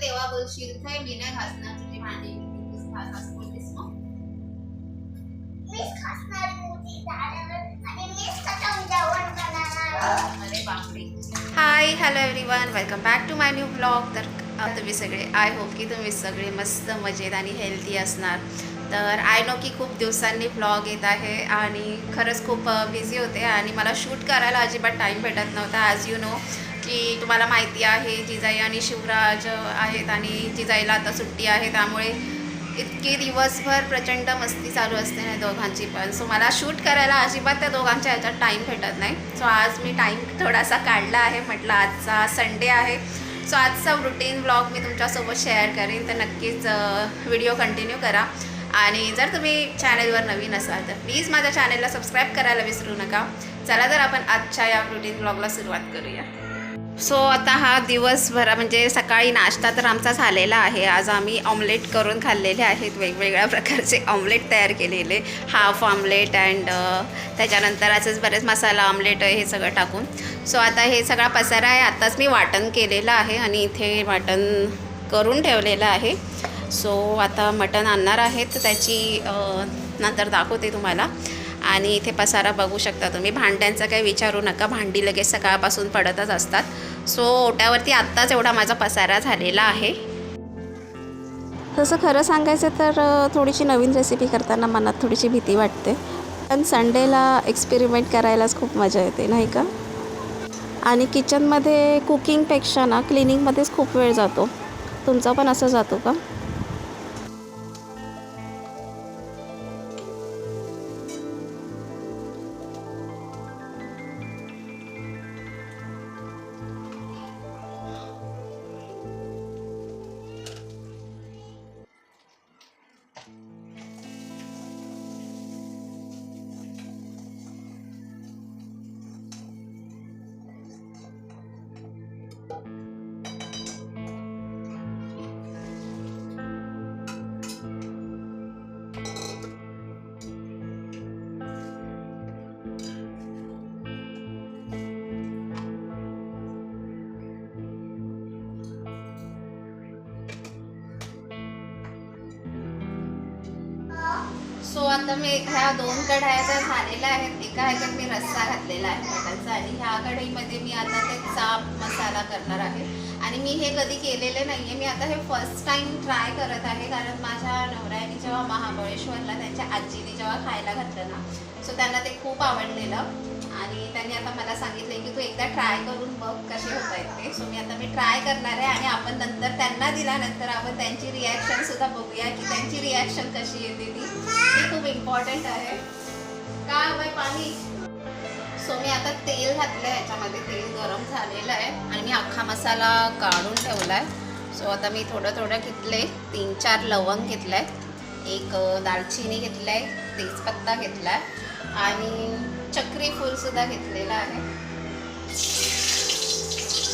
तेव्हा बोलशील काय मी नाही घासणार तुझी भांडी, तूच घास असं बोलतेस मग. मीच खासणार मोठी झाल्यावर आणि मीच स्वतः जेवण करणार. अरे बापरे. Hi hello everyone, welcome back to my new blog. तर तुम्ही सगळे, आय होप की तुम्ही सगळे मस्त मजेत आणि हेल्दी असणार. तर आय नो की खूप दिवसांनी ब्लॉग येत आहे आणि खरंच खूप बिझी होते आणि मला शूट करायला अजिबात टाईम भेटत नव्हता. ॲज यू नो की तुम्हाला माहिती आहे जिजाई आणि शिवराज आहेत आणि जिजाईला आता सुट्टी आहे, त्यामुळे इतकी दिवसभर प्रचंड मस्ती चालू असते ना दोघांची पण. सो मला शूट करायला अजिबात त्या दोघांच्या ह्याच्यात टाईम भेटत नाही. सो आज मी टाईम थोडासा काढला आहे, म्हटलं आजचा संडे आहे, सो आजचा रुटीन ब्लॉग मी तुमच्यासोबत शेअर करेन. तर नक्कीच व्हिडिओ कंटिन्यू करा आणि जर तुम्ही चॅनलवर नवीन असाल तर प्लीज माझ्या चॅनलला सबस्क्राईब करायला विसरू नका. चला तर आपण आजच्या या रुटीन ब्लॉगला सुरुवात करूया. सो आता हा दिवसभर म्हणजे सकाळी नाश्ता तर आमचा झालेला आहे. आज आम्ही ऑमलेट करून खाल्लेले आहेत, वेगवेगळ्या प्रकारचे ऑमलेट तयार केलेले, हाफ ऑमलेट अँड त्याच्यानंतर असंच बरेच मसाला ऑमलेट हे सगळं टाकून. सो आता हे सगळा पसारा आहे, आत्ताच मी वाटण केलेलं आहे आणि इथे वाटण करून ठेवलेलं आहे. सो आता मटण आणणार आहेत, तर त्याची नंतर दाखवते तुम्हाला. आणि इथे पसारा बघू शकता तुम्ही. भांड्यांचं काही विचारू नका, भांडी लगेच सकाळपासून पडतच असतात. सो ओट्यावरती आत्ताच एवढा माझा पसारा झालेला आहे. तसं खरं सांगायचं तर थोडीशी नवीन रेसिपी करताना मनात थोडीशी भीती वाटते, पण संडेला एक्सपेरिमेंट करायलाच खूप मजा येते, नाही का? आणि किचनमध्ये कुकिंगपेक्षा ना क्लिनिंगमध्येच खूप वेळ जातो. तुमचा पण असं जातो का? सो आता मी ह्या 2 कढाया झालेल्या आहेत. एका ह्याच्यात मी रस्सा घातलेला आहे मटणचा आणि ह्या कढईमध्ये मी आता ते चाप मसाला करणार आहे. आणि मी हे कधी केलेले नाही आहे, मी आता हे फर्स्ट टाईम ट्राय करत आहे. कारण माझ्या नवऱ्याने जेव्हा महाबळेश्वरला त्यांच्या आजीने जेव्हा खायला घातलं ना, सो त्यांना ते खूप आवडलेलं आणि त्यांनी आता मला सांगितले की तू एकदा ट्राय करून बघ कसे होत आहेत ते. सो मी ट्राय करणार आहे आणि आपण नंतर त्यांना दिल्यानंतर आपण त्यांची रिॲक्शनसुद्धा बघूया की त्यांची रिॲक्शन कशी येते ती खूप इम्पॉर्टंट आहे. का बाई पाणी. सो मी आता तेल घातलं आहे, ह्याच्यामध्ये तेल गरम झालेलं आहे आणि मी अख्खा मसाला काढून ठेवला आहे. सो आता मी थोडं थोडं घेतलं आहे. 3-4 लवंग घेतलं आहे, एक दालचिनी घेतलं आहे, तेजपत्ता घेतला आहे आणि चक्री फूलसुद्धा घेतलेला आहे.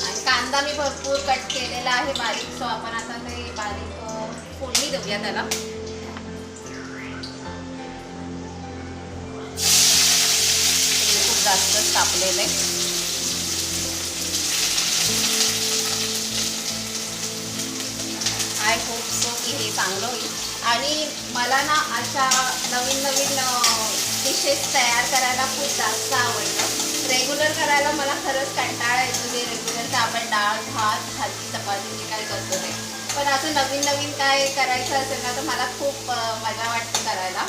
आणि कांदा मी भरपूर कट केलेला आहे बारीक. सो आपण आता ते बारीक फोडणी देऊया त्याला. खूप जास्तच तापलेलं आहे. आय होप सो की हे चांगलं होईल. आणि मला ना अशा नवीन नवीन डिशेस तयार करायला खूप जास्त आवडतं. रेग्युलर करायला मला खरंच कंटाळा येतो, जे रेग्युलर आपण डाळ भात भाजी चपाती जे काय करतो ते. पण असं नवीन नवीन काय करायचं असेल ना तर मला खूप मजा वाटते करायला.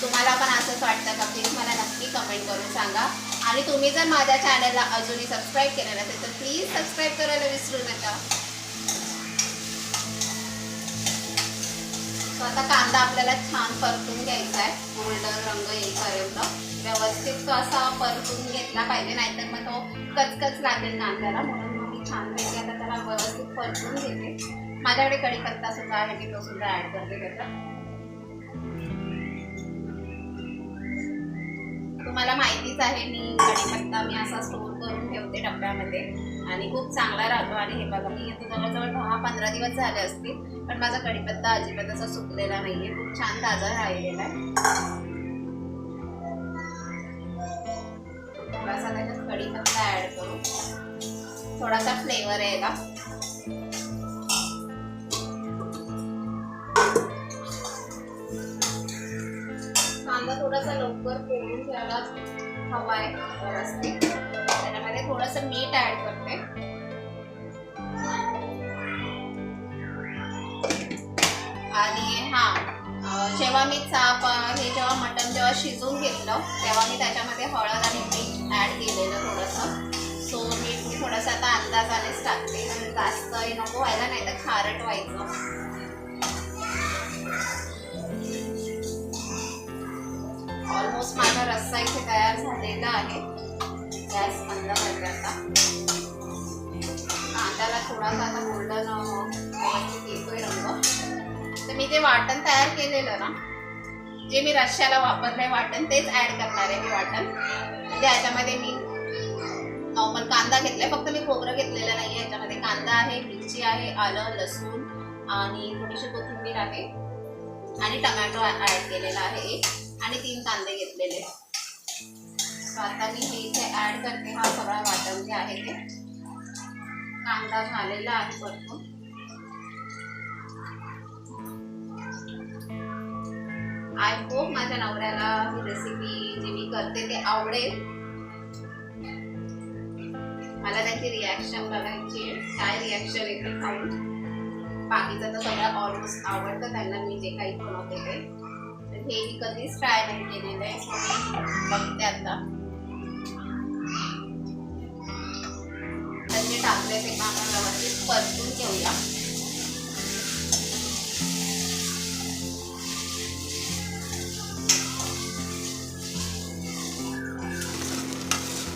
तुम्हाला पण असंच वाटतं का? प्लीज मला नक्की कमेंट करून सांगा. आणि तुम्ही जर माझ्या चॅनलला अजूनही सबस्क्राईब केलं नसेल तर प्लीज सबस्क्राईब करायला विसरू नका. सो आता कांदा आपल्याला छान परतून घ्यायचा आहे, गोल्डन रंग येईपर्यंत व्यवस्थित तो असा परतून घेतला पाहिजे, नाहीतर मग तो कचकच लागेल कांद्याला. म्हणून मग मी छानपैकी आता त्याला व्यवस्थित परतून घेते. माझ्याकडे कढीपत्ता सुद्धा आहे, मी तो सुद्धा ॲड करते त्याच्यात. तुम्हाला माहितीच आहे मी कढीपत्ता मी असा स्टोर करून ठेवते डब्यामध्ये आणि खूप चांगला राहतो. आणि हे बघा मी आता जवळजवळ 10-15 दिवस झाले असतील, पण माझा कढीपत्ता अजिबात असा सुकलेला नाही आहे, खूप छान ताजा राहिलेला आहे. थोडासा त्याच्यात कढीपत्ता ॲड करू, थोडासा फ्लेवर यायला. थोडासा लवकर पोळून घ्यायला हवा आहे व्यवस्थित. त्याच्यामध्ये थोडंसं मीठ ऍड करते. आणि जेव्हा मी चाप हे जेव्हा मटण जेव्हा शिजवून घेतलं तेव्हा मी त्याच्यामध्ये हळद आणि मीठ ऍड केलेलं थोडंसं. सो मीठ मी थोडंसं आता अंदाजानेच टाकते, म्हणजे जास्त हे नको व्हायला, नाही तर खारट व्हायचं. ऑलमोस्ट माझा रस्सा इथे तयार झालेला आहे. गॅस बंद करते आता. कांद्याला थोडासा आता गोल्डन व्यवस्थित येतोय रंग. तर मी जे वाटण तयार केलेलं ना, जे मी रश्श्याला वापरलंय वाटण, तेच ऍड करणार आहे मी वाटण. म्हणजे याच्यामध्ये मी नॉर्मल कांदा घेतलाय, फक्त मी खोबरं घेतलेलं नाहीये. याच्यामध्ये कांदा आहे, मिरची आहे, आलं, लसूण आणि थोडीशी कोथिंबीर आहे आणि टमॅटो ऍड केलेला आहे एक, आणि 3 कांदे घेतलेले. तर आता मी हे इथे ऍड करते. हा सगळा वाटण जे आहे ते. कांदा झालेला आहे परतून. आय होप माझ्या नवऱ्याला ही रेसिपी जी मी करते ते आवडेल. मला त्यांची रिॲक्शन बघायची आहे, काय रिॲक्शन येते खाऊन. बाकीचं तर सगळं ऑलमोस्ट आवडतं त्यांना मी जे काही बनवते ते. तर हे मी कधीच ट्राय नाही केलेलं आहे, सो मी बघते आता. तर जे टाकले ते आपण व्यवस्थित परतून घेऊया.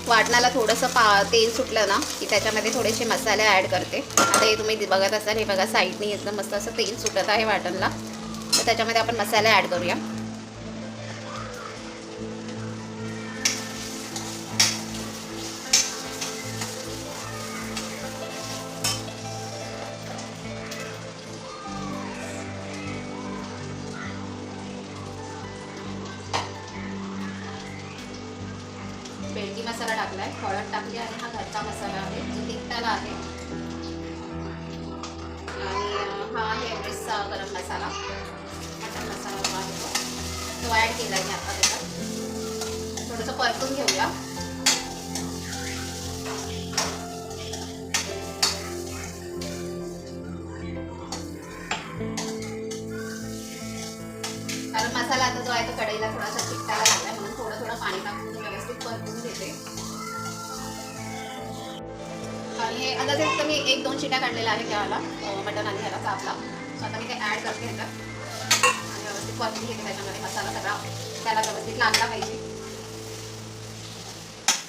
वाटणाला थोडंसं तेल सुटलं ना की त्याच्यामध्ये थोडेसे मसाले ॲड करते. आता हे तुम्ही बघत असाल, हे बघा साईडने एकदम मस्त असं तेल सुटत आहे वाटणला. तर त्याच्यामध्ये आपण मसाले ॲड करूया. बेडगी मसाला टाकलाय, हळद टाकली आणि हा घरचा मसाला आहे जो तिखटाला आहे. आणि हा आहे एव्हरेस्टचा गरम मसाला, मटन मसाला जो आहे तो ॲड केला आहे आता. त्याच्यात थोडंसं परतून घेऊया. कारण मसाला आता जो आहे तो कढईला थोडासा तिखटाला लागलाय, म्हणून थोडं थोडं पाणी टाकून व्यवस्थित परतून घेते. आणि आता ते मी 1-2 शिट्या काढलेल्या आहे त्याला मटण आणि ह्याला चापला. सो आता मी ते ॲड करते ह्याच्यात आणि व्यवस्थित परतून घेते. त्याच्यामध्ये मसाला सगळा त्याला व्यवस्थित लागला पाहिजे.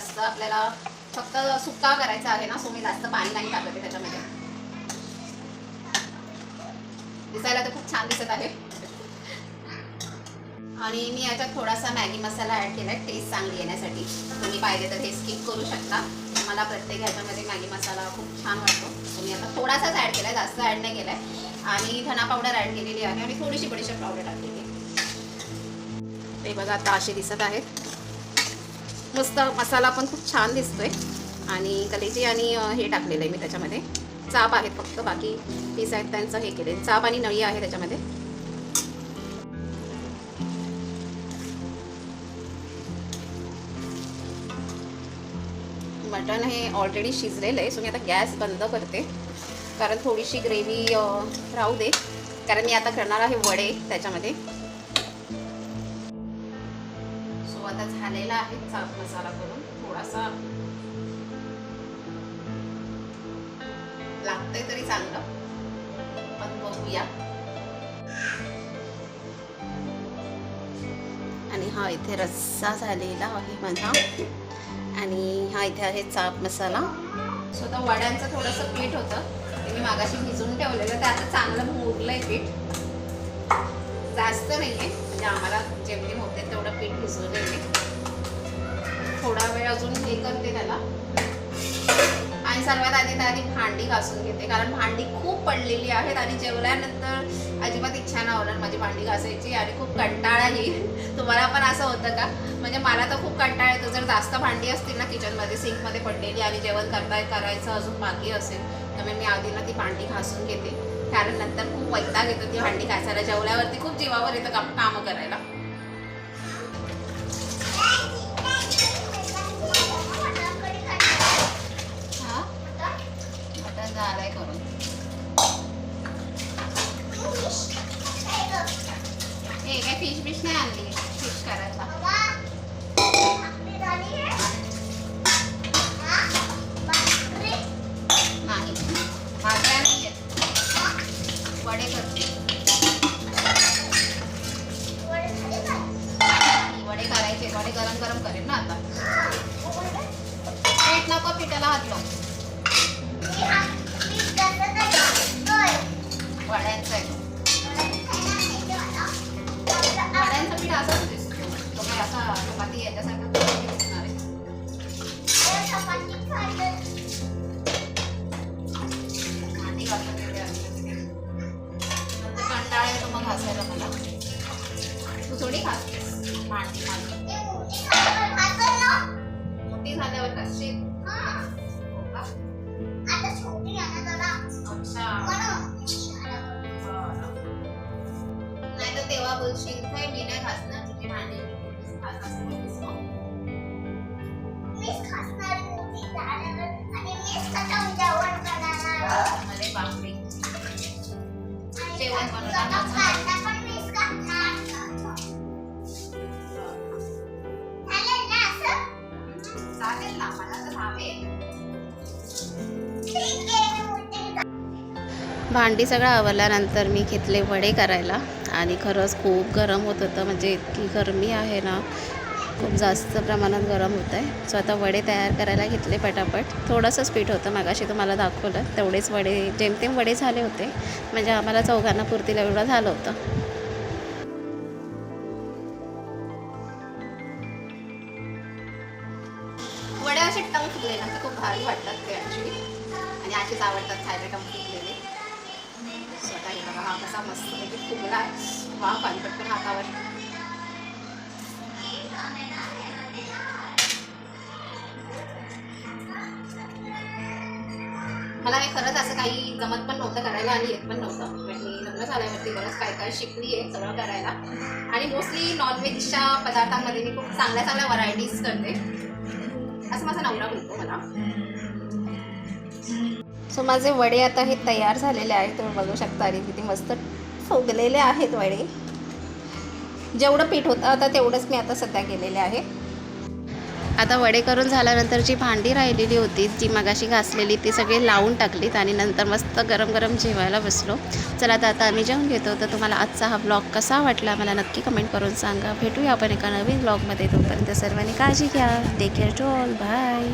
असं आपल्याला फक्त सुक्का करायचा आहे ना, सो मी जास्त पाणी नाही टाकते त्याच्यामध्ये. दिसायला तर खूप छान दिसत आहे. आणि मी याच्यात थोडासा मॅगी मसाला ॲड केला आहे टेस्ट चांगली येण्यासाठी. तुम्ही पाहिजे तर हे स्किप करू शकता. मला प्रत्येक ह्याच्यामध्ये मॅगी मसाला खूप छान वाटतो. तर मी आता थोडासाच ॲड केला आहे, जास्त ॲड नाही केला आहे. आणि धना पावडर ॲड केलेली आहे आणि थोडीशी बडीशेप पावडर टाकलेली आहे. ते बघा आता असे दिसत आहेत. मस्त मसाला पण खूप छान दिसतोय. आणि कलेजी आणि हे टाकलेलं आहे मी त्याच्यामध्ये. चाप आहेत फक्त, बाकी पीस आहेत त्यांचं हे केले. चाप आणि नळी आहे त्याच्यामध्ये. मटण हे ऑलरेडी शिजलेलं आहे, सो मी आता गॅस बंद करते. कारण थोडीशी ग्रेव्ही राहू दे, कारण मी आता करणार आहे वडे त्याच्यामध्ये. सो आता झालेला आहे चाप मसाला करून. थोडासा लागतंय तरी चांगलं, पण बघूया. आणि हा इथे रस्सा झालेला आहे माझा. आणि हा इथे आहे चाप मसाला. सो आता वड्यांचं थोडंसं पीठ होतं ते मी मागाशी भिजवून ठेवलेलं, ते आता चांगलं मुरलंय पीठ. जास्त नाही आहे, म्हणजे आम्हाला जेवढे होते तेवढं पीठ भिजवलेलं आहे. थोडा वेळ अजून हे करते त्याला. आणि सर्वात आधी तर आधी भांडी घासून घेते, कारण भांडी खूप पडलेली आहेत आणि जेवल्यानंतर अजिबात इच्छा नाही होणार माझी भांडी घासायची आणि खूप कंटाळा येईल. तुम्हाला पण असं होतं का? म्हणजे मला तर खूप कंटाळा येतो. जर जास्त भांडी असतील ना किचनमध्ये, सिंकमध्ये पडलेली आणि जेवण करायचं अजून बाकी असेल तर मी आधी ना ती भांडी घासून घेते, कारण नंतर खूप वैताग येतो ती भांडी घासायला. जेवल्यावरती खूप जीवावर येतं कामं करायला. मटण झालंय करून. हे काय फिश नाही आणली, फिश करायला. नाही भाकऱ्या नाही आहेत, वडे करते. वडे करायचे, वडे गरम गरम करेन ना आता. पीठ नको, पिठाला हात लावू. वड्यांचं आहे, वड्यांचं पीठ असंच दिसतो. तो काय असा चपाती याच्यासारखं दिसणार आहे. भांडी घासून ठेवली आहे. नंतर कंटाळा येतो मग घासायला मला. तू थोडी घासतेस भांडी माझी. मोठी झाल्यावर कशी? हो का? अच्छा. नाही तर तेव्हा बोलशील काय मी नाही घासणार तुझी भांडी, घास असं बोलतेस मग. अरे बापरे, जेवण बनवताना चालेल ना, मला तर हवे. भांडी सगळं आवरल्यानंतर मी घेतले वडे करायला आणि खरंच खूप गरम होत होतं. म्हणजे इतकी गरमी आहे ना, खूप जास्त प्रमाणात गरम होतं आहे. सो आता वडे तयार करायला घेतले पटापट. थोडंसंच पीठ होतं, मागाशी तुम्हाला दाखवलं तेवढेच वडे, जेमतेम वडे झाले होते. म्हणजे आम्हाला चौघांना पुरतील एवढं झालं होतं. वडे असे टंग फुगले ना खूप भारी वाटतात ते ॲक्च्युली, आणि असेच आवडतात खायला टंग फुगलेले. स्वतः हे बघा, हा कसा मस्त पैकी फुगला आहे. वा, पाणी पटकन हातावर. मला हे खरंच असं काही जमत पण नव्हतं करायला आणि येत पण नव्हतं. पण मी लग्न झाल्यावरती बरंच काय काय शिकली आहे सगळं करायला. आणि मोस्टली नॉनव्हेजच्या पदार्थांमध्ये मी खूप चांगल्या चांगल्या व्हरायटीज करते, असं माझा नवरा बोलतो मला. सो माझे वडे आता हे तयार झालेले आहेत, तुम्ही बघू शकता. आणि किती मस्त फुगलेले आहेत वडे. जेवढं पीठ होतं आता तेवढंच मी आता सध्या केलेले आहे. आता वडे करून झाल्यानंतर जी भांडी राहिलेली होती, जी मगाशी घासलेली, ती सगळी लावून टाकलीत आणि नंतर मस्त गरम गरम जेवायला बसलो. चला आता आम्ही जेवून घेतो. तर तुम्हाला आजचा हा ब्लॉग कसा वाटला मला नक्की कमेंट करून सांगा. भेटूया आपण एका नवीन ब्लॉगमध्ये. तोपर्यंत सर्वांनी काळजी घ्या. Take care to all. Bye.